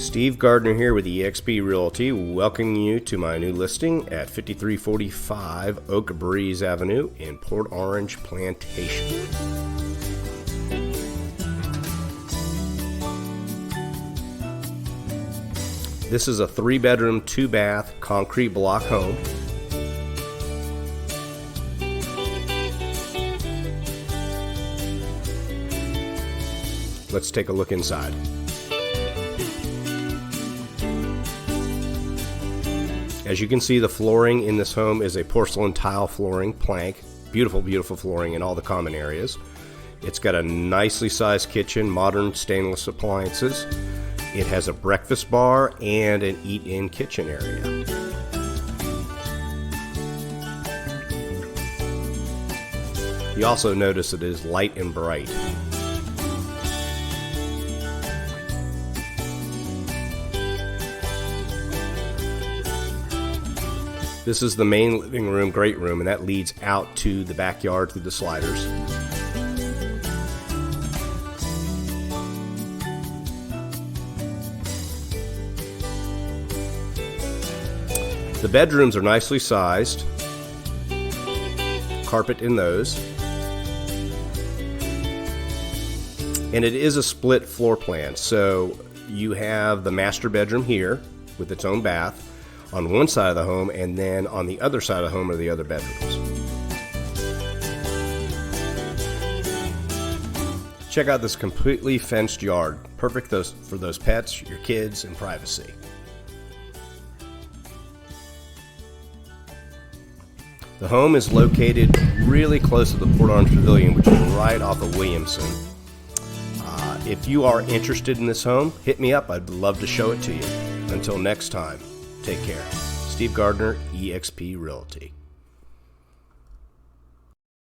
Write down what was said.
Steve Gardner here with eXp Realty, welcoming you to my new listing at 5345 Oak Breeze Avenue in Port Orange Plantation. This is a 3-bedroom, 2-bath, concrete block home. Let's take a look inside. As you can see, the flooring in this home is a porcelain tile flooring plank. Beautiful, beautiful flooring in all the common areas. It's got a nicely sized kitchen, modern stainless appliances. It has a breakfast bar and an eat-in kitchen area. You also notice it is light and bright. This is the main living room, great room, and that leads out to the backyard through the sliders. The bedrooms are nicely sized, carpet in those, and it is a split floor plan. So you have the master bedroom here with its own bath on one side of the home, and then on the other side of the home are the other bedrooms. Check out this completely fenced yard, perfect for those pets, your kids, and privacy. The home is located really close to the Port Orange Pavilion, which is right off of Williamson. If you are interested in this home, hit me up. I'd love to show it to you. Until next time, take care. Steve Gardner, eXp Realty.